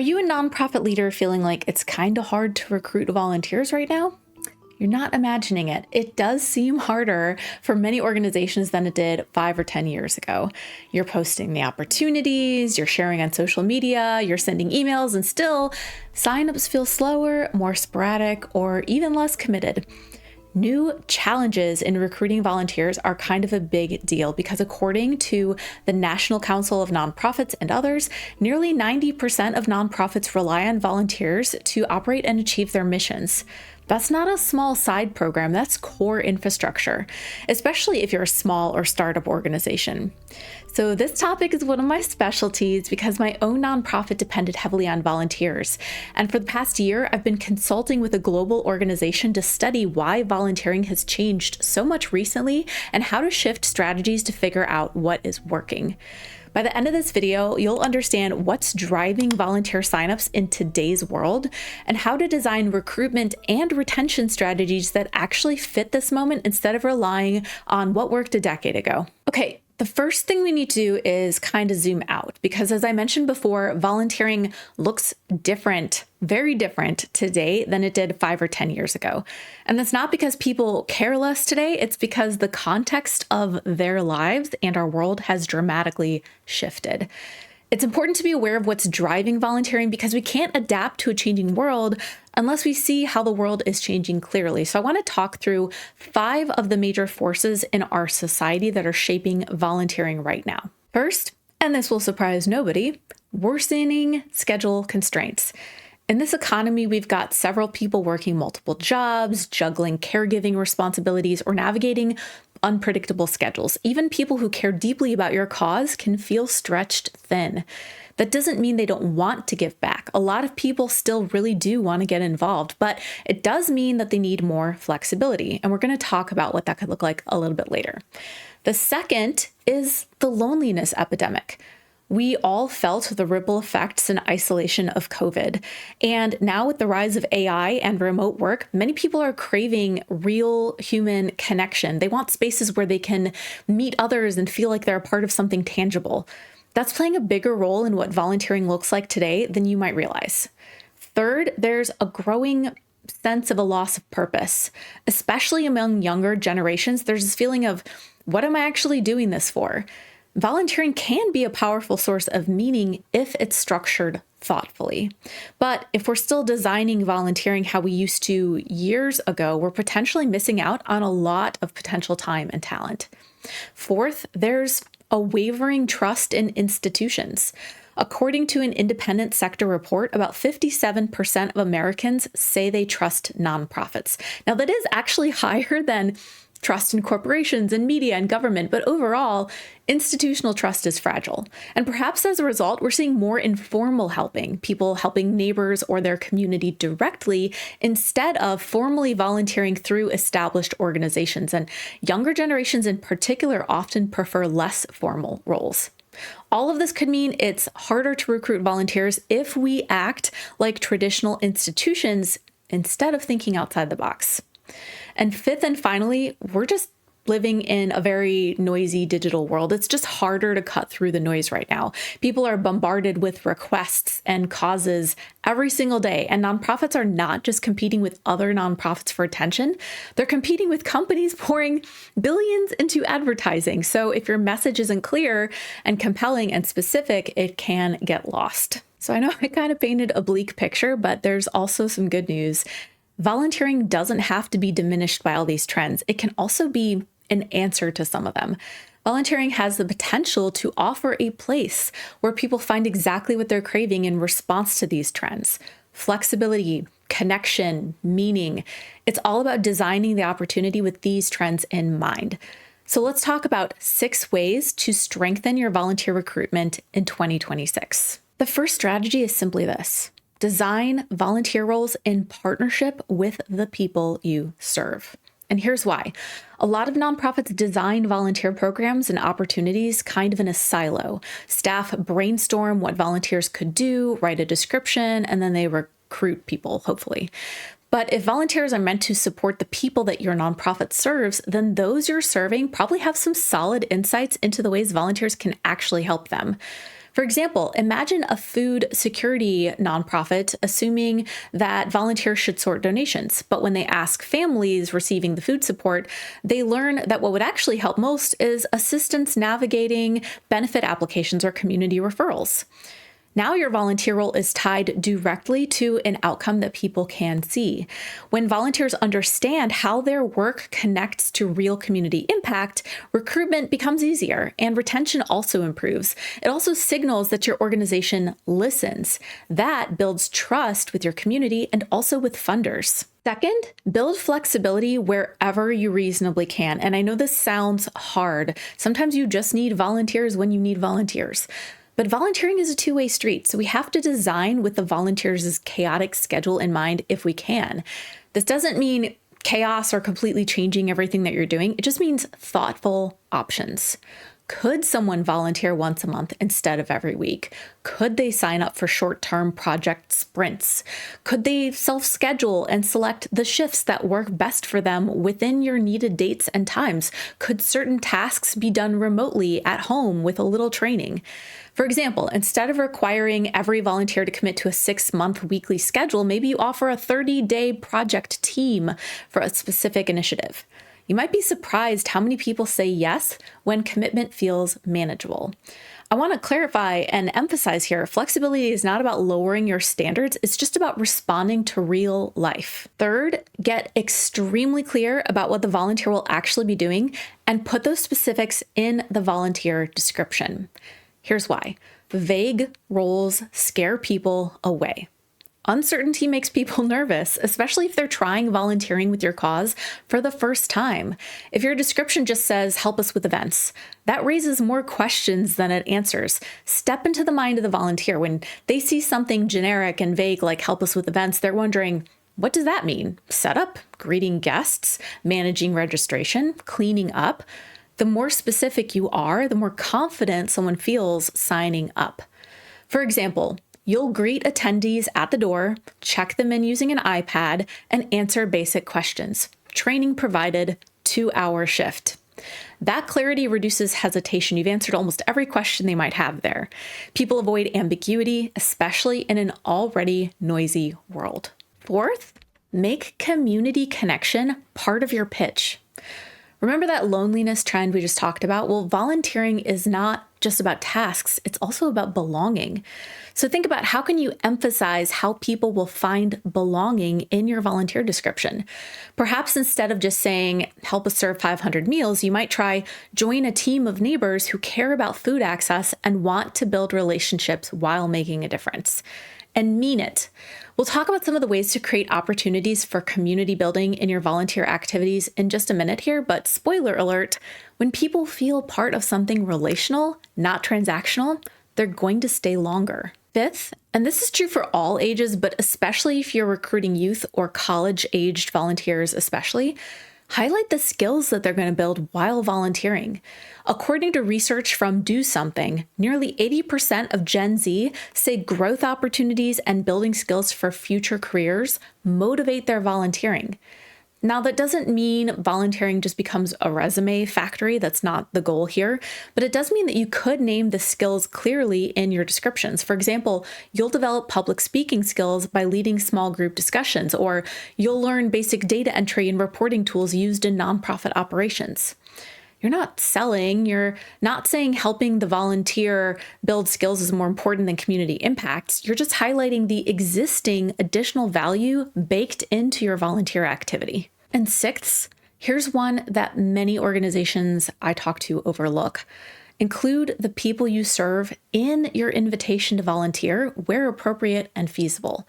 Are you a nonprofit leader feeling like it's kind of hard to recruit volunteers right now? You're not imagining it. It does seem harder for many organizations than it did 5 or 10 years ago. You're posting the opportunities, you're sharing on social media, you're sending emails, and still, signups feel slower, more sporadic, or even less committed. New challenges in recruiting volunteers are kind of a big deal because according to the National Council of Nonprofits and others, nearly 90% of nonprofits rely on volunteers to operate and achieve their missions. That's not a small side program, that's core infrastructure, especially if you're a small or startup organization. So this topic is one of my specialties because my own nonprofit depended heavily on volunteers. And for the past year, I've been consulting with a global organization to study why volunteering has changed so much recently and how to shift strategies to figure out what is working. By the end of this video, you'll understand what's driving volunteer signups in today's world and how to design recruitment and retention strategies that actually fit this moment instead of relying on what worked a decade ago. Okay. The first thing we need to do is kind of zoom out because, as I mentioned before, volunteering looks different, very different today than it did 5 or 10 years ago. And that's not because people care less today, it's because the context of their lives and our world has dramatically shifted. It's important to be aware of what's driving volunteering because we can't adapt to a changing world unless we see how the world is changing clearly. So I want to talk through 5 of the major forces in our society that are shaping volunteering right now. First, and this will surprise nobody, worsening schedule constraints. In this economy, we've got several people working multiple jobs, juggling caregiving responsibilities, or navigating unpredictable schedules. Even people who care deeply about your cause can feel stretched thin. That doesn't mean they don't want to give back. A lot of people still really do want to get involved, but it does mean that they need more flexibility. And we're going to talk about what that could look like a little bit later. The second is the loneliness epidemic. We all felt the ripple effects and isolation of COVID. And now with the rise of AI and remote work, many people are craving real human connection. They want spaces where they can meet others and feel like they're a part of something tangible. That's playing a bigger role in what volunteering looks like today than you might realize. Third, there's a growing sense of a loss of purpose, especially among younger generations. There's this feeling of, what am I actually doing this for? Volunteering can be a powerful source of meaning if it's structured thoughtfully. But if we're still designing volunteering how we used to years ago, we're potentially missing out on a lot of potential time and talent. Fourth, there's a wavering trust in institutions. According to an independent sector report, about 57% of Americans say they trust nonprofits. Now, that is actually higher than trust in corporations and media and government, but overall, institutional trust is fragile. And perhaps as a result, we're seeing more informal helping, people helping neighbors or their community directly instead of formally volunteering through established organizations. And younger generations in particular often prefer less formal roles. All of this could mean it's harder to recruit volunteers if we act like traditional institutions instead of thinking outside the box. And fifth and finally, we're just living in a very noisy digital world. It's just harder to cut through the noise right now. People are bombarded with requests and causes every single day. And nonprofits are not just competing with other nonprofits for attention. They're competing with companies pouring billions into advertising. So if your message isn't clear and compelling and specific, it can get lost. So I know I kind of painted a bleak picture, but there's also some good news. Volunteering doesn't have to be diminished by all these trends. It can also be an answer to some of them. Volunteering has the potential to offer a place where people find exactly what they're craving in response to these trends. Flexibility, connection, meaning. It's all about designing the opportunity with these trends in mind. So let's talk about 6 ways to strengthen your volunteer recruitment in 2026. The first strategy is simply this. Design volunteer roles in partnership with the people you serve. And here's why. A lot of nonprofits design volunteer programs and opportunities kind of in a silo. Staff brainstorm what volunteers could do, write a description, and then they recruit people, hopefully. But if volunteers are meant to support the people that your nonprofit serves, then those you're serving probably have some solid insights into the ways volunteers can actually help them. For example, imagine a food security nonprofit assuming that volunteers should sort donations, but when they ask families receiving the food support, they learn that what would actually help most is assistance navigating benefit applications or community referrals. Now your volunteer role is tied directly to an outcome that people can see. When volunteers understand how their work connects to real community impact, recruitment becomes easier and retention also improves. It also signals that your organization listens. That builds trust with your community and also with funders. Second, build flexibility wherever you reasonably can. And I know this sounds hard. Sometimes you just need volunteers when you need volunteers. But volunteering is a two-way street, so we have to design with the volunteers' chaotic schedule in mind if we can. This doesn't mean chaos or completely changing everything that you're doing. It just means thoughtful options. Could someone volunteer once a month instead of every week? Could they sign up for short-term project sprints? Could they self-schedule and select the shifts that work best for them within your needed dates and times? Could certain tasks be done remotely at home with a little training? For example, instead of requiring every volunteer to commit to a 6-month weekly schedule, maybe you offer a 30-day project team for a specific initiative. You might be surprised how many people say yes when commitment feels manageable. I want to clarify and emphasize here, flexibility is not about lowering your standards, it's just about responding to real life. Third, get extremely clear about what the volunteer will actually be doing and put those specifics in the volunteer description. Here's why. Vague roles scare people away. Uncertainty makes people nervous, especially if they're trying volunteering with your cause for the first time. If your description just says, help us with events, that raises more questions than it answers. Step into the mind of the volunteer. When they see something generic and vague like help us with events, they're wondering, what does that mean? Setup, greeting guests, managing registration, cleaning up. The more specific you are, the more confident someone feels signing up. For example, you'll greet attendees at the door, check them in using an iPad, and answer basic questions. Training provided, 2-hour shift. That clarity reduces hesitation. You've answered almost every question they might have there. People avoid ambiguity, especially in an already noisy world. Fourth, make community connection part of your pitch. Remember that loneliness trend we just talked about? Well, volunteering is not just about tasks, it's also about belonging. So think about how can you emphasize how people will find belonging in your volunteer description. Perhaps instead of just saying, help us serve 500 meals, you might try join a team of neighbors who care about food access and want to build relationships while making a difference. And mean it. We'll talk about some of the ways to create opportunities for community building in your volunteer activities in just a minute here, but spoiler alert, when people feel part of something relational, not transactional, they're going to stay longer. Fifth, and this is true for all ages, but especially if you're recruiting youth or college-aged volunteers especially, highlight the skills that they're going to build while volunteering. According to research from Do Something, nearly 80% of Gen Z say growth opportunities and building skills for future careers motivate their volunteering. Now, that doesn't mean volunteering just becomes a resume factory. That's not the goal here, but it does mean that you could name the skills clearly in your descriptions. For example, you'll develop public speaking skills by leading small group discussions, or you'll learn basic data entry and reporting tools used in nonprofit operations. You're not selling, you're not saying helping the volunteer build skills is more important than community impact. You're just highlighting the existing additional value baked into your volunteer activity. And sixth, here's one that many organizations I talk to overlook. Include the people you serve in your invitation to volunteer where appropriate and feasible.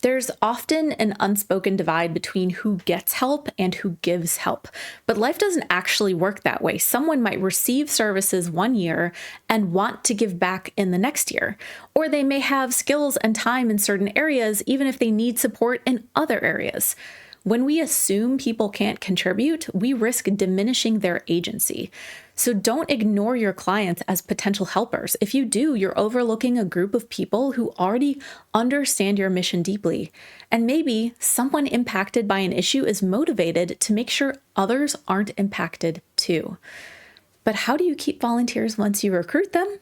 There's often an unspoken divide between who gets help and who gives help, but life doesn't actually work that way. Someone might receive services one year and want to give back in the next year, or they may have skills and time in certain areas, even if they need support in other areas. When we assume people can't contribute, we risk diminishing their agency. So don't ignore your clients as potential helpers. If you do, you're overlooking a group of people who already understand your mission deeply. And maybe someone impacted by an issue is motivated to make sure others aren't impacted too. But how do you keep volunteers once you recruit them?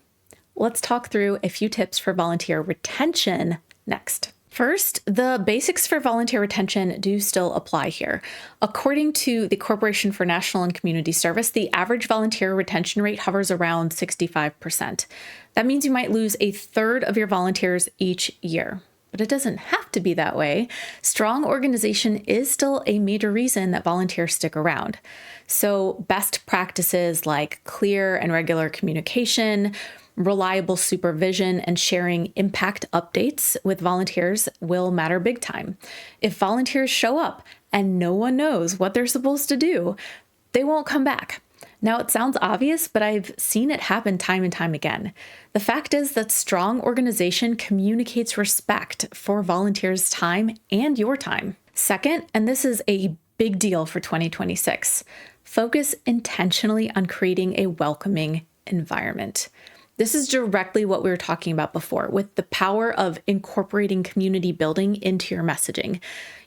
Let's talk through a few tips for volunteer retention next. First, the basics for volunteer retention do still apply here. According to the Corporation for National and Community Service, the average volunteer retention rate hovers around 65%. That means you might lose a third of your volunteers each year. But it doesn't have to be that way. Strong organization is still a major reason that volunteers stick around. So best practices like clear and regular communication, reliable supervision, and sharing impact updates with volunteers will matter big time. If volunteers show up and no one knows what they're supposed to do, they won't come back. Now, it sounds obvious, but I've seen it happen time and time again. The fact is that strong organization communicates respect for volunteers' time and your time. Second, and this is a big deal for 2026, focus intentionally on creating a welcoming environment. This is directly what we were talking about before with the power of incorporating community building into your messaging.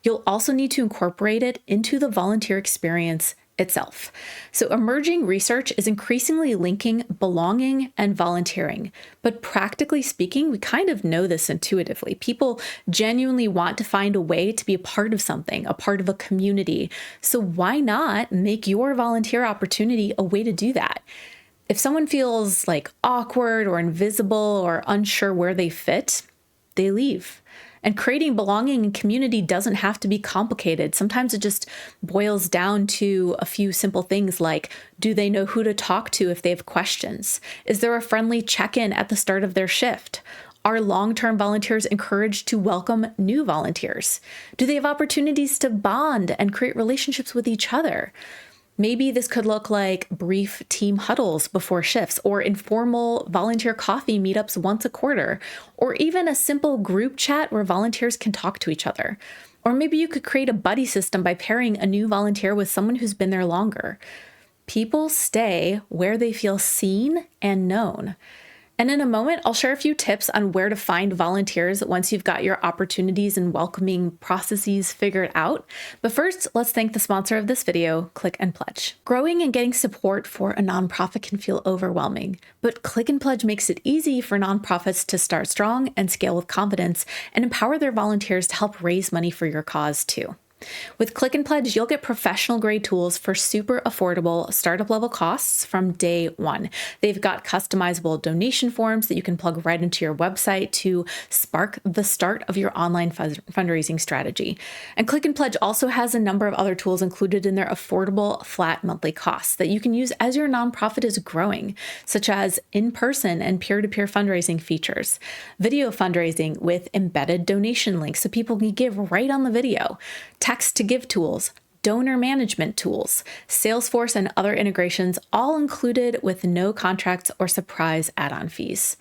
You'll also need to incorporate it into the volunteer experience itself. So emerging research is increasingly linking belonging and volunteering. But practically speaking, we kind of know this intuitively. People genuinely want to find a way to be a part of something, a part of a community. So why not make your volunteer opportunity a way to do that? If someone feels like awkward or invisible or unsure where they fit, they leave. And creating belonging and community doesn't have to be complicated. Sometimes it just boils down to a few simple things like, do they know who to talk to if they have questions? Is there a friendly check-in at the start of their shift? Are long-term volunteers encouraged to welcome new volunteers? Do they have opportunities to bond and create relationships with each other? Maybe this could look like brief team huddles before shifts, or informal volunteer coffee meetups once a quarter, or even a simple group chat where volunteers can talk to each other. Or maybe you could create a buddy system by pairing a new volunteer with someone who's been there longer. People stay where they feel seen and known. And in a moment, I'll share a few tips on where to find volunteers once you've got your opportunities and welcoming processes figured out. But first, let's thank the sponsor of this video, Click and Pledge. Growing and getting support for a nonprofit can feel overwhelming, but Click and Pledge makes it easy for nonprofits to start strong and scale with confidence and empower their volunteers to help raise money for your cause too. With Click and Pledge, you'll get professional grade tools for super affordable startup level costs from day one. They've got customizable donation forms that you can plug right into your website to spark the start of your online fundraising strategy. And Click and Pledge also has a number of other tools included in their affordable flat monthly costs that you can use as your nonprofit is growing, such as in-person and peer-to-peer fundraising features, video fundraising with embedded donation links so people can give right on the video, text-to-give tools, donor management tools, Salesforce, and other integrations, all included with no contracts or surprise add-on fees.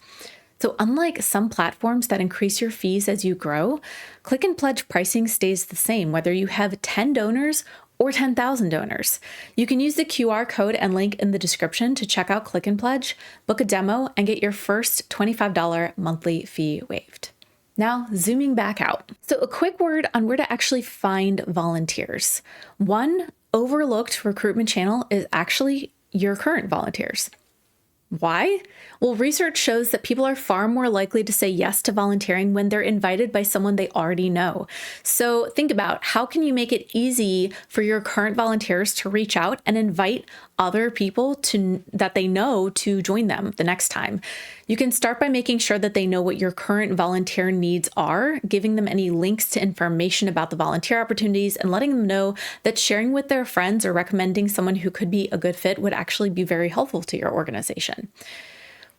So unlike some platforms that increase your fees as you grow, Click and Pledge pricing stays the same whether you have 10 donors or 10,000 donors. You can use the QR code and link in the description to check out Click and Pledge, book a demo, and get your first $25 monthly fee waived. Now, zooming back out. So a quick word on where to actually find volunteers. One overlooked recruitment channel is actually your current volunteers. Why? Well, research shows that people are far more likely to say yes to volunteering when they're invited by someone they already know. So think about how can you make it easy for your current volunteers to reach out and invite other people that they know to join them the next time. You can start by making sure that they know what your current volunteer needs are, giving them any links to information about the volunteer opportunities, and letting them know that sharing with their friends or recommending someone who could be a good fit would actually be very helpful to your organization.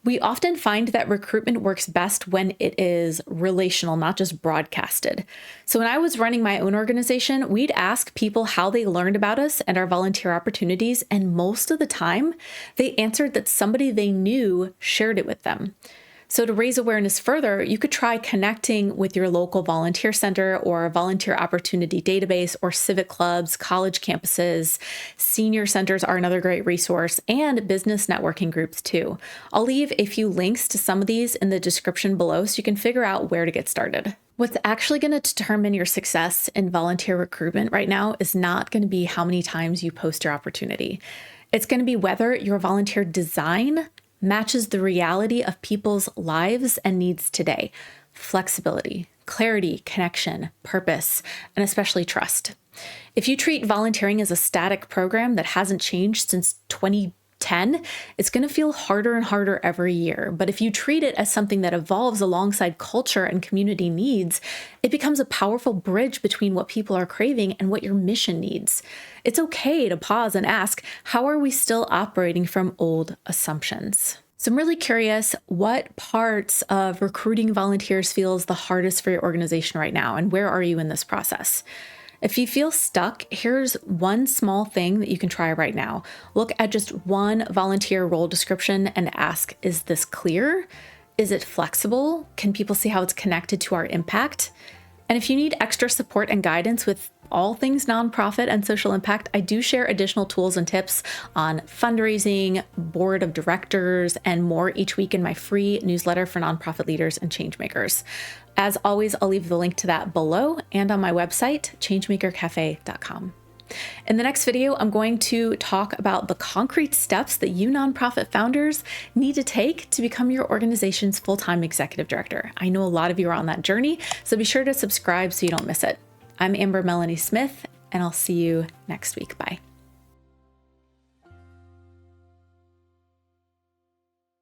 We often find that recruitment works best when it is relational, not just broadcasted. So when I was running my own organization, we'd ask people how they learned about us and our volunteer opportunities, and most of the time, they answered that somebody they knew shared it with them. So to raise awareness further, you could try connecting with your local volunteer center or volunteer opportunity database or civic clubs, college campuses. Senior centers are another great resource, and business networking groups too. I'll leave a few links to some of these in the description below so you can figure out where to get started. What's actually going to determine your success in volunteer recruitment right now is not going to be how many times you post your opportunity. It's going to be whether your volunteer design matches the reality of people's lives and needs today. Flexibility, clarity, connection, purpose, and especially trust. If you treat volunteering as a static program that hasn't changed since 2010, it's going to feel harder and harder every year. But if you treat it as something that evolves alongside culture and community needs, it becomes a powerful bridge between what people are craving and what your mission needs. It's okay to pause and ask, how are we still operating from old assumptions? So I'm really curious, what parts of recruiting volunteers feels the hardest for your organization right now, and where are you in this process? If you feel stuck, here's one small thing that you can try right now. Look at just one volunteer role description and ask, is this clear? Is it flexible? Can people see how it's connected to our impact? And if you need extra support and guidance with all things nonprofit and social impact, I do share additional tools and tips on fundraising, board of directors, and more each week in my free newsletter for nonprofit leaders and changemakers. As always, I'll leave the link to that below and on my website, changemakercafe.com. In the next video, I'm going to talk about the concrete steps that you nonprofit founders need to take to become your organization's full-time executive director. I know a lot of you are on that journey, so be sure to subscribe so you don't miss it. I'm Amber Melanie Smith, and I'll see you next week. Bye.